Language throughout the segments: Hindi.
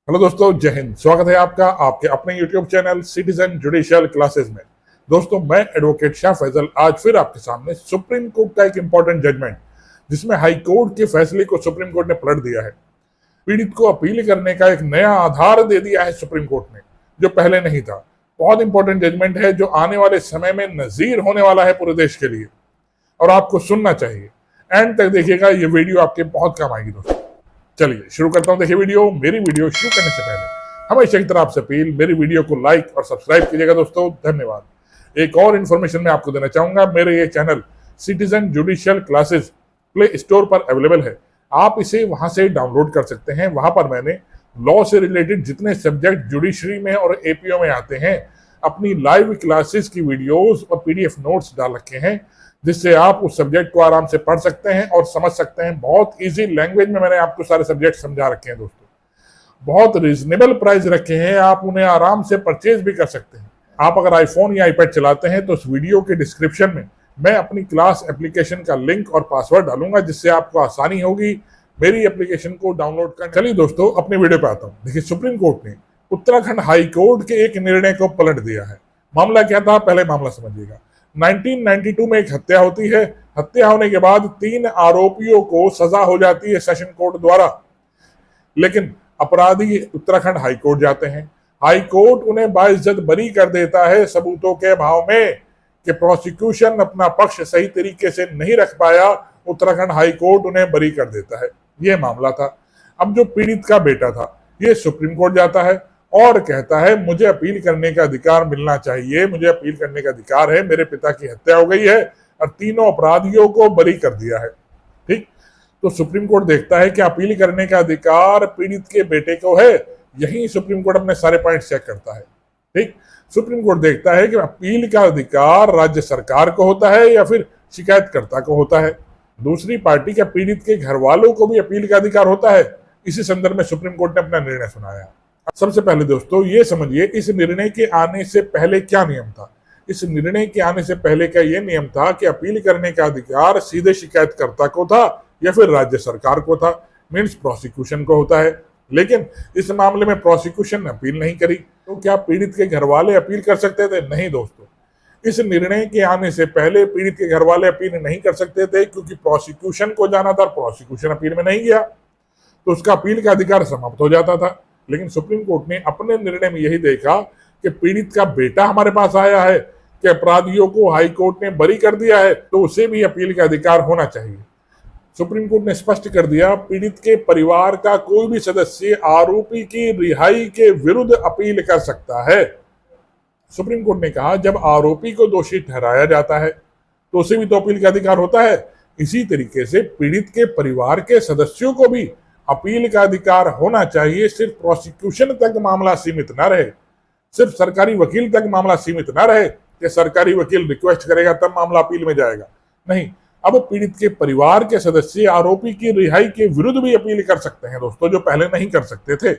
हेलो दोस्तों, जय हिंद। स्वागत है आपका आपके अपने YouTube channel citizen judicial classes में। दोस्तों, मैं एडवोकेट शाह फैजल आज फिर आपके सामने सुप्रीम कोर्ट का एक इंपॉर्टेंट जजमेंट, जिसमें हाई कोर्ट के फैसले को सुप्रीम कोर्ट ने पलट दिया है। पीड़ित को अपील करने का एक नया आधार दे दिया है सुप्रीम कोर्ट ने, जो पहले नहीं था। बहुत इंपॉर्टेंट जजमेंट है, जो आने वाले समय में नजीर होने वाला है पूरे देश के लिए, और आपको सुनना चाहिए। एंड तक देखिएगा, ये वीडियो आपके बहुत काम आएगी दोस्तों। चलिए शुरू करता हूं। देखिए मेरी वीडियो शुरू करने से पहले हमेशा की तरह आपसे अपील, मेरी वीडियो को लाइक और सब्सक्राइब कीजिएगा दोस्तों। धन्यवाद। एक और इन्फॉर्मेशन मैं आपको देना चाहूंगा, मेरे ये channel citizen judicial classes play store पर अवेलेबल है। आप इसे वहां से डाउनलोड कर सकते हैं। वहां पर मैंने लॉ से रिलेटेड जितने सब्जेक्ट जुडिशरी में और एपीओ में आते हैं, अपनी लाइव क्लासेस की वीडियोस और पीडीएफ नोट्स डाल रखे हैं, जिससे आप उस सब्जेक्ट को आराम से पढ़ सकते हैं और समझ सकते हैं। बहुत इजी लैंग्वेज में मैंने आपको सारे सब्जेक्ट समझा रखे हैं दोस्तों। बहुत रीजनेबल प्राइस रखे हैं, आप उन्हें आराम से परचेज भी कर सकते हैं। आप अगर आईफोन या आईपैड चलाते हैं तो उस वीडियो के डिस्क्रिप्शन में मैं अपनी क्लास एप्लीकेशन का लिंक और पासवर्ड डालूंगा, जिससे आपको आसानी होगी मेरी एप्लीकेशन को डाउनलोड करने। चलिए दोस्तों, अपने वीडियो पे आता हूँ। देखिए, सुप्रीम कोर्ट ने उत्तराखंड हाई कोर्ट के एक निर्णय को पलट दिया है। मामला क्या था, पहले मामला समझिएगा। 1992 में एक हत्या होती है। हत्या होने के बाद 3 आरोपियों को सजा हो जाती है सेशन कोर्ट द्वारा, लेकिन अपराधी उत्तराखंड हाई कोर्ट जाते हैं। हाई कोर्ट उन्हें बाइज्जत बरी कर देता है, सबूतों के अभाव में कि प्रोसिक्यूशन अपना पक्ष सही तरीके से नहीं रख पाया। उत्तराखंड हाई कोर्ट उन्हें बरी कर देता है। यह मामला था। अब जो पीड़ित का बेटा था, यह सुप्रीम कोर्ट जाता है और कहता है, मुझे अपील करने का अधिकार मिलना चाहिए, मुझे अपील करने का अधिकार है, मेरे पिता की हत्या हो गई है और तीनों अपराधियों को बरी कर दिया है। ठीक, तो सुप्रीम कोर्ट देखता है कि अपील करने का अधिकार पीड़ित के बेटे को है। यही सुप्रीम कोर्ट अपने सारे पॉइंट चेक करता है। ठीक, सुप्रीम कोर्ट देखता है कि अपील का अधिकार राज्य सरकार को होता है या फिर शिकायतकर्ता को होता है। दूसरी पार्टी के पीड़ित के घर वालों को भी अपील का अधिकार होता है। इसी संदर्भ में सुप्रीम कोर्ट ने अपना निर्णय सुनाया। सबसे पहले दोस्तों ये समझिए, इस निर्णय के आने से पहले क्या नियम था। इस निर्णय के आने से पहले का यह नियम था कि अपील करने का अधिकार सीधे शिकायतकर्ता को था या फिर राज्य सरकार को था, मीन्स प्रोसिक्यूशन को होता है। लेकिन इस मामले में प्रोसिक्यूशन ने अपील नहीं करी, तो क्या पीड़ित के घर वाले अपील कर सकते थे? नहीं दोस्तों, इस निर्णय के आने से पहले पीड़ित के घर वाले अपील नहीं कर सकते थे, क्योंकि प्रोसिक्यूशन को जाना था। प्रोसिक्यूशन अपील में नहीं गया तो उसका अपील का अधिकार समाप्त हो जाता था। लेकिन सुप्रीम कोर्ट ने अपने निर्णय में यही देखा कि पीड़ित का बेटा हमारे पास आया है कि अपराधियों को हाई कोर्ट ने बरी कर दिया है, तो उसे भी अपील का अधिकार होना चाहिए। सुप्रीम कोर्ट ने स्पष्ट कर दिया, पीड़ित के परिवार का कोई भी सदस्य आरोपी की रिहाई के विरुद्ध अपील कर सकता है। सुप्रीम कोर्ट ने कहा, जब आरोपी को दोषी ठहराया जाता है तो उसे भी तो अपील का अधिकार होता है। इसी तरीके से पीड़ित के परिवार के सदस्यों को भी अपील का अधिकार होना चाहिए। सिर्फ प्रोसिक्यूशन तक मामला सीमित न रहे, सिर्फ सरकारी वकील तक मामला सीमित न रहे कि सरकारी वकील रिक्वेस्ट करेगा तब मामला अपील में जाएगा। नहीं, अब पीड़ित के परिवार के सदस्य आरोपी की रिहाई के विरुद्ध भी अपील कर सकते हैं दोस्तों, जो पहले नहीं कर सकते थे।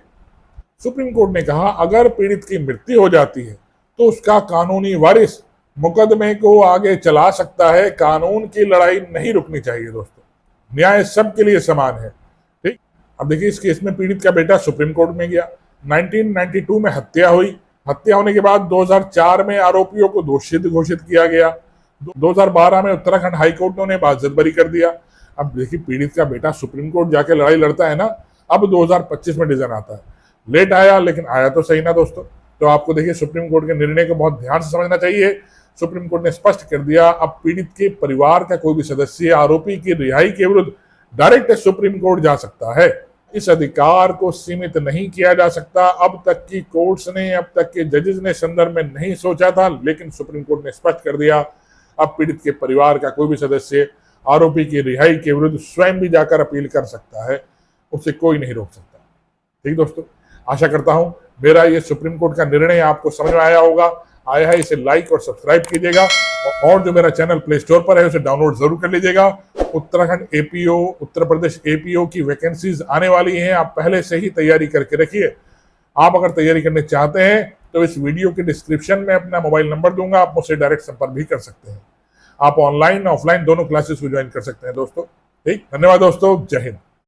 सुप्रीम कोर्ट ने कहा, अगर पीड़ित की मृत्यु हो जाती है तो उसका कानूनी वारिस मुकदमे को आगे चला सकता है। कानून की लड़ाई नहीं रुकनी चाहिए दोस्तों, न्याय सबके लिए समान है। ठीक, अब देखिए, इस केस में पीड़ित का बेटा सुप्रीम कोर्ट में गया। 1992 में हत्या हुई। हत्या होने के बाद 2004 में आरोपियों को दोषी घोषित किया गया। 2012 में उत्तराखंड हाईकोर्ट ने उन्हें बाइज्जत बरी कर दिया। अब देखिए, पीड़ित का बेटा सुप्रीम कोर्ट जाके लड़ाई लड़ता है ना। अब 2025 में डिसीजन आता है। लेट आया, लेकिन आया तो सही ना दोस्तों। तो आपको देखिए, सुप्रीम कोर्ट के निर्णय को बहुत ध्यान से समझना चाहिए। सुप्रीम कोर्ट ने स्पष्ट कर दिया, अब पीड़ित के परिवार का कोई भी सदस्य आरोपी की रिहाई के विरुद्ध डायरेक्ट सुप्रीम कोर्ट जा सकता है। इस अधिकार को सीमित नहीं किया जा सकता। अब तक की कोर्ट्स ने, अब तक के जजेस ने संदर्भ में नहीं सोचा था, लेकिन सुप्रीम कोर्ट ने स्पष्ट कर दिया, अब पीड़ित के परिवार का कोई भी सदस्य आरोपी की रिहाई के विरुद्ध स्वयं भी जाकर अपील कर सकता है, उसे कोई नहीं रोक सकता। ठीक दोस्तों, आशा करता हूं मेरा ये सुप्रीम कोर्ट का निर्णय आपको समझ में आया होगा। आया है, इसे लाइक और सब्सक्राइब कीजिएगा, और जो मेरा चैनल प्ले स्टोर पर है उसे डाउनलोड जरूर कर लीजिएगा। उत्तराखंड एपीओ, उत्तर प्रदेश एपीओ की वैकेंसीज आने वाली हैं, आप पहले से ही तैयारी करके रखिए। आप अगर तैयारी करने चाहते हैं तो इस वीडियो के डिस्क्रिप्शन में अपना मोबाइल नंबर दूंगा, आप मुझसे डायरेक्ट संपर्क भी कर सकते हैं। आप ऑनलाइन ऑफलाइन दोनों क्लासेस को ज्वाइन कर सकते हैं दोस्तों। ठीक, धन्यवाद दोस्तों, जय हिंद।